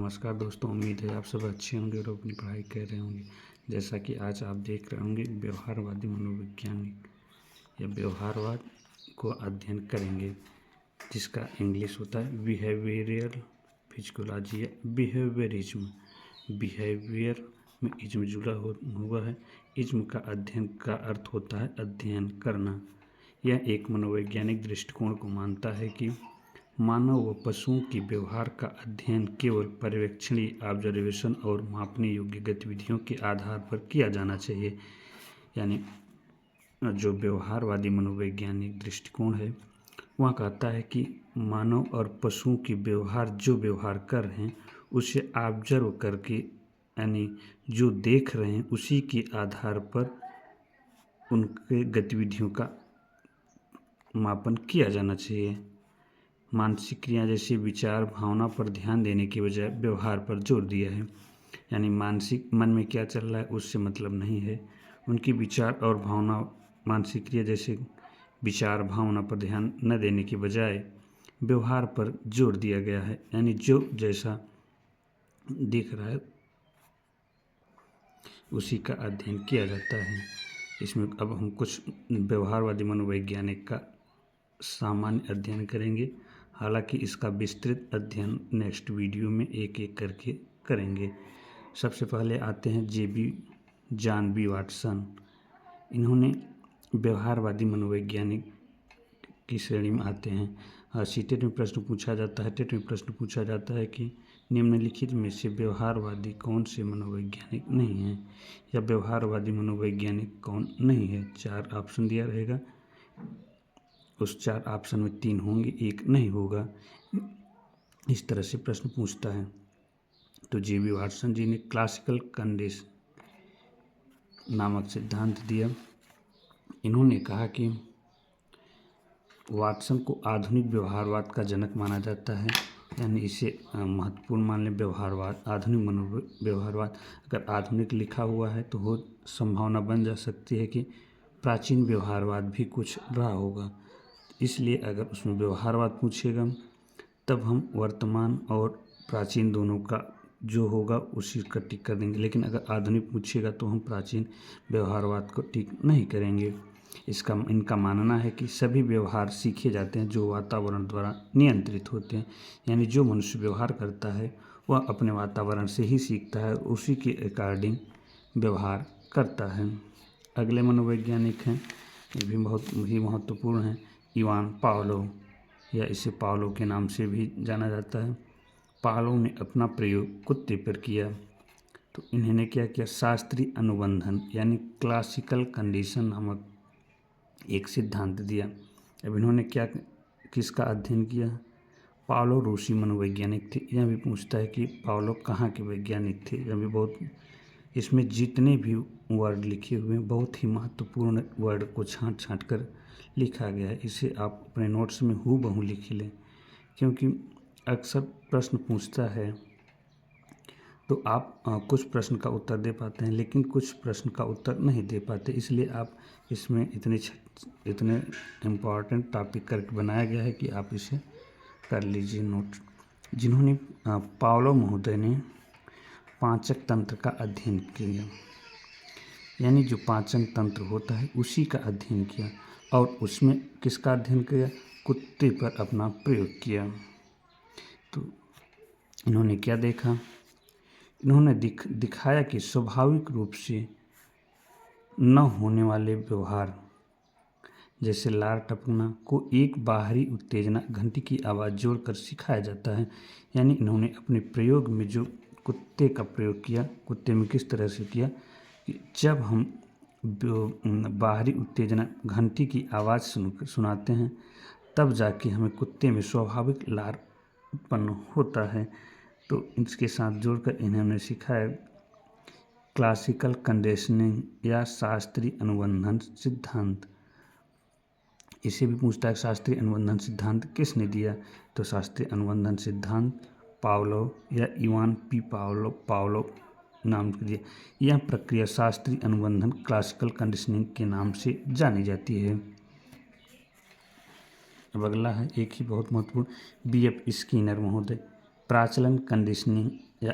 नमस्कार दोस्तों, उम्मीद है आप सब अच्छे होंगे और अपनी पढ़ाई कर रहे होंगे। जैसा कि आज आप देख रहे होंगे, व्यवहारवादी मनोवैज्ञानिक या व्यवहारवाद को अध्ययन करेंगे, जिसका इंग्लिश होता है बिहेवियरल फिजियोलॉजी या बिहेवियरिज्म। बिहेवियर में इज्म जुड़ा हुआ है। इज्म का अध्ययन का अर्थ होता है अध्ययन करना। यह एक मनोवैज्ञानिक दृष्टिकोण को मानता है कि मानव व पशुओं की व्यवहार का अध्ययन केवल पर्यवेक्षणीय ऑब्जर्वेशन और मापने योग्य गतिविधियों के आधार पर किया जाना चाहिए। यानी जो व्यवहारवादी मनोवैज्ञानिक दृष्टिकोण है वह कहता है कि मानव और पशुओं की जो व्यवहार कर रहे हैं उसे ऑब्जर्व करके, यानी जो देख रहे हैं उसी के आधार पर उनके गतिविधियों का मापन किया जाना चाहिए। मानसिक क्रिया जैसे विचार भावना पर ध्यान देने के बजाय व्यवहार पर जोर दिया है। यानी मन में क्या चल रहा है उससे मतलब नहीं है। उनकी विचार और भावना, मानसिक क्रिया जैसे विचार भावना पर ध्यान न देने के बजाय व्यवहार पर जोर दिया गया है। यानी जो जैसा दिख रहा है उसी का अध्ययन किया जाता है। इसमें अब हम कुछ व्यवहारवादी मनोवैज्ञानिक का सामान्य अध्ययन करेंगे। हालांकि इसका विस्तृत अध्ययन नेक्स्ट वीडियो में एक एक करके करेंगे। सबसे पहले आते हैं जॉन बी वाटसन। इन्होंने व्यवहारवादी मनोवैज्ञानिक की श्रेणी में आते हैं। टेट में प्रश्न पूछा जाता है कि निम्नलिखित में से व्यवहारवादी कौन से मनोवैज्ञानिक नहीं हैं, या व्यवहारवादी मनोवैज्ञानिक कौन नहीं है। 4 ऑप्शन दिया रहेगा, उस 4 ऑप्शन में 3 होंगे, 1 नहीं होगा। इस तरह से प्रश्न पूछता है। तो जे.बी. वाटसन जी ने क्लासिकल कंडीशन नामक सिद्धांत दिया। इन्होंने कहा कि वाटसन को आधुनिक व्यवहारवाद का जनक माना जाता है। यानी इसे महत्वपूर्ण मान लें व्यवहारवाद, आधुनिक व्यवहारवाद। अगर आधुनिक लिखा हुआ है तो वो संभावना बन जा सकती है कि प्राचीन व्यवहारवाद भी कुछ रहा होगा। इसलिए अगर उसमें व्यवहारवाद पूछेगा तब हम वर्तमान और प्राचीन दोनों का जो होगा उसी का टिक कर देंगे। लेकिन अगर आधुनिक पूछेगा तो हम प्राचीन व्यवहारवाद को टिक नहीं करेंगे। इनका मानना है कि सभी व्यवहार सीखे जाते हैं जो वातावरण द्वारा नियंत्रित होते हैं। यानी जो मनुष्य व्यवहार करता है वह अपने वातावरण से ही सीखता है, उसी के अकॉर्डिंग व्यवहार करता है। अगले मनोवैज्ञानिक हैं, ये भी बहुत ही महत्वपूर्ण हैं, इवान पावलोव, या इसे पावलोव के नाम से भी जाना जाता है। पावलोव ने अपना प्रयोग कुत्ते पर किया। तो इन्होंने क्या किया, शास्त्रीय अनुबंधन यानी क्लासिकल कंडीशन नामक एक सिद्धांत दिया। अब इन्होंने किसका अध्ययन किया। पावलोव रूसी मनोवैज्ञानिक थे। यह भी पूछता है कि पावलोव कहाँ के वैज्ञानिक थे। यह भी बहुत, इसमें जितने भी वर्ड लिखे हुए हैं बहुत ही महत्वपूर्ण वर्ड को छांट कर लिखा गया है। इसे आप अपने नोट्स में हूबहू लिख लें, क्योंकि अक्सर प्रश्न पूछता है तो आप कुछ प्रश्न का उत्तर दे पाते हैं लेकिन कुछ प्रश्न का उत्तर नहीं दे पाते। इसलिए आप इसमें इतने इम्पॉर्टेंट टॉपिक करके बनाया गया है कि आप इसे कर लीजिए नोट। जिन्होंने पावलोव महोदय ने पाचक तंत्र का अध्ययन किया, यानी जो पाचन तंत्र होता है उसी का अध्ययन किया, और उसमें किसका अध्ययन किया, कुत्ते पर अपना प्रयोग किया। तो इन्होंने क्या देखा, इन्होंने दिखाया कि स्वाभाविक रूप से न होने वाले व्यवहार जैसे लार टपकना को एक बाहरी उत्तेजना घंटी की आवाज़ जोड़कर सिखाया जाता है। यानी इन्होंने अपने प्रयोग में जो कुत्ते का प्रयोग किया, कुत्ते में किस तरह से किया कि जब हम बाहरी उत्तेजना घंटी की आवाज़ सुनाते हैं तब जाके हमें कुत्ते में स्वाभाविक लार उत्पन्न होता है। तो इसके साथ जोड़कर इन्होंने सिखाया क्लासिकल कंडीशनिंग या शास्त्रीय अनुबंधन सिद्धांत। इसे भी पूछता है शास्त्रीय अनुबंधन सिद्धांत किसने दिया। तो शास्त्रीय अनुबंधन सिद्धांत पावलोव या इवान पी पावलोव नाम के दिया। यह प्रक्रिया शास्त्रीय अनुबंधन क्लासिकल कंडीशनिंग के नाम से जानी जाती है। अब अगला है एक ही बहुत महत्वपूर्ण, बी.एफ. स्किनर महोदय। प्राचलन कंडीशनिंग या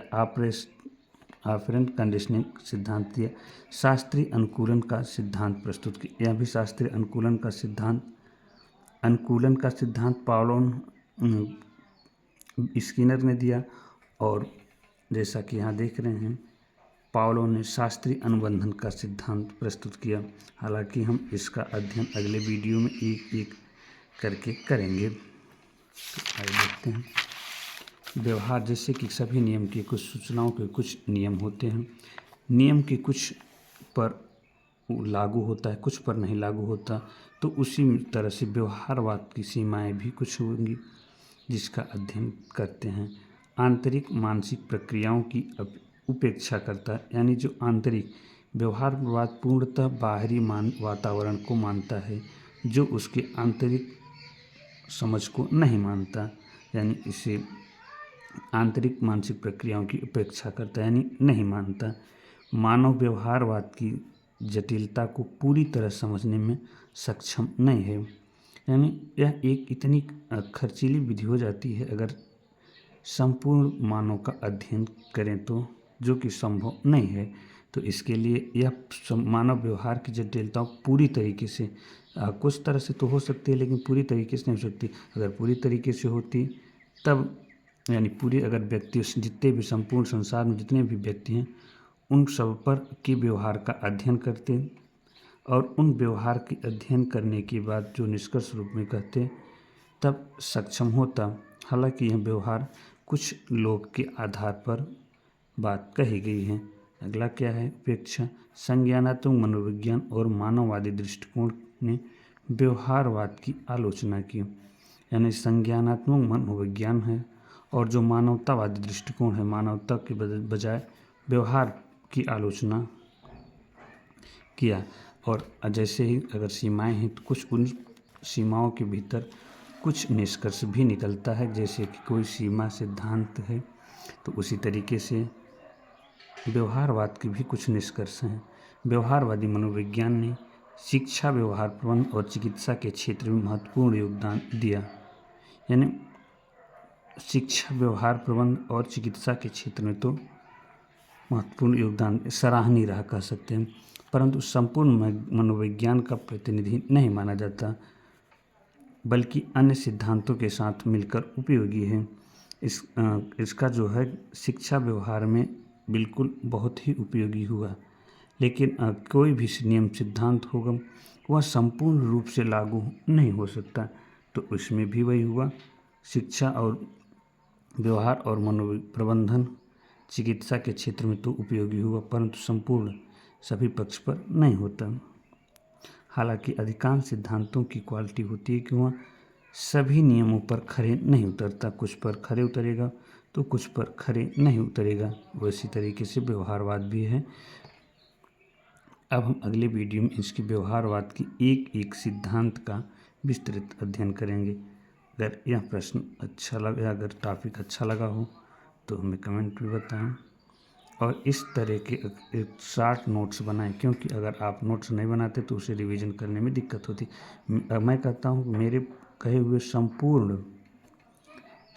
ऑपरेंट कंडीशनिंग सिद्धांत दिया। शास्त्रीय अनुकूलन का सिद्धांत प्रस्तुत किया। यह भी शास्त्रीय अनुकूलन का सिद्धांत पाउलो स्किनर ने दिया। और जैसा कि यहाँ देख रहे हैं, पाउलो ने शास्त्रीय अनुबंधन का सिद्धांत प्रस्तुत किया। हालांकि हम इसका अध्ययन अगले वीडियो में एक एक करके करेंगे। तो आइए देखते हैं। व्यवहार, जैसे कि सभी नियम के कुछ सूचनाओं के कुछ नियम होते हैं। नियम के कुछ पर लागू होता है, कुछ पर नहीं लागू होता। तो उसी तरह से व्यवहारवाद की सीमाएं भी कुछ होंगी, जिसका अध्ययन करते हैं। आंतरिक मानसिक प्रक्रियाओं की उपेक्षा करता है, यानी जो आंतरिक व्यवहारवाद पूर्णतः बाहरी वातावरण को मानता है, जो उसके आंतरिक समझ को नहीं मानता, यानी इसे आंतरिक मानसिक प्रक्रियाओं की उपेक्षा करता है, यानी नहीं मानता। मानव व्यवहारवाद की जटिलता को पूरी तरह समझने में सक्षम नहीं है, यानी यह एक इतनी खर्चीली विधि हो जाती है अगर संपूर्ण मानव का अध्ययन करें तो, जो कि संभव नहीं है। तो इसके लिए यह मानव व्यवहार की जटिलताओं पूरी तरीके से, कुछ तरह से तो हो सकती है लेकिन पूरी तरीके से नहीं हो सकती। अगर पूरी तरीके से होती तब, यानी पूरे अगर व्यक्ति, जितने भी संपूर्ण संसार में जितने भी व्यक्ति हैं, उन सब पर के व्यवहार का अध्ययन करते और उन व्यवहार के अध्ययन करने के बाद जो निष्कर्ष रूप में कहते, तब सक्षम होता। हालांकि यह व्यवहार कुछ लोग के आधार पर बात कही गई है। अगला क्या है? उपेक्षा। संज्ञानात्मक मनोविज्ञान और मानववादी दृष्टिकोण ने व्यवहारवाद की आलोचना की, यानी संज्ञानात्मक मनोविज्ञान है और जो मानवतावादी दृष्टिकोण है, मानवता के बजाय व्यवहार की आलोचना किया। और जैसे ही अगर सीमाएं हैं तो कुछ उन सीमाओं के भीतर कुछ निष्कर्ष भी निकलता है, जैसे कि कोई सीमा सिद्धांत है तो उसी तरीके से व्यवहारवाद के भी कुछ निष्कर्ष हैं। व्यवहारवादी मनोविज्ञान ने शिक्षा, व्यवहार प्रबंधन और चिकित्सा के क्षेत्र में महत्वपूर्ण योगदान दिया, यानी शिक्षा, व्यवहार प्रबंधन और चिकित्सा के क्षेत्र में तो महत्वपूर्ण योगदान, सराहनीय रहा कह सकते हैं, परंतु संपूर्ण मनोविज्ञान का प्रतिनिधि नहीं माना जाता, बल्कि अन्य सिद्धांतों के साथ मिलकर उपयोगी है। इसका जो है शिक्षा व्यवहार में बिल्कुल बहुत ही उपयोगी हुआ, लेकिन कोई भी नियम सिद्धांत होगा वह संपूर्ण रूप से लागू नहीं हो सकता। तो उसमें भी वही हुआ, शिक्षा और व्यवहार और प्रबंधन चिकित्सा के क्षेत्र में तो उपयोगी हुआ, परंतु संपूर्ण सभी पक्ष पर नहीं होता। हालांकि अधिकांश सिद्धांतों की क्वालिटी होती है कि वह सभी नियमों पर खरे नहीं उतरता, कुछ पर खरे उतरेगा तो कुछ पर खरे नहीं उतरेगा। वैसी तरीके से व्यवहारवाद भी है। अब हम अगले वीडियो में इसके व्यवहारवाद की एक एक सिद्धांत का विस्तृत अध्ययन करेंगे। अगर यह प्रश्न अच्छा लगा, अगर टॉपिक अच्छा लगा हो तो हमें कमेंट में बताएं और इस तरह के एक शॉर्ट नोट्स बनाएं, क्योंकि अगर आप नोट्स नहीं बनाते तो उसे रिवीजन करने में दिक्कत होती। मैं कहता हूँ मेरे कहे हुए संपूर्ण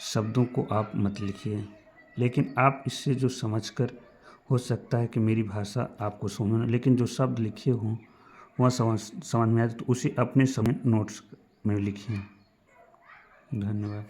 शब्दों को आप मत लिखिए, लेकिन आप इससे जो समझकर, हो सकता है कि मेरी भाषा आपको समझ में, लेकिन जो शब्द लिखे हों वह समझ में आए तो उसे अपने समय नोट्स में लिखिए। धन्यवाद।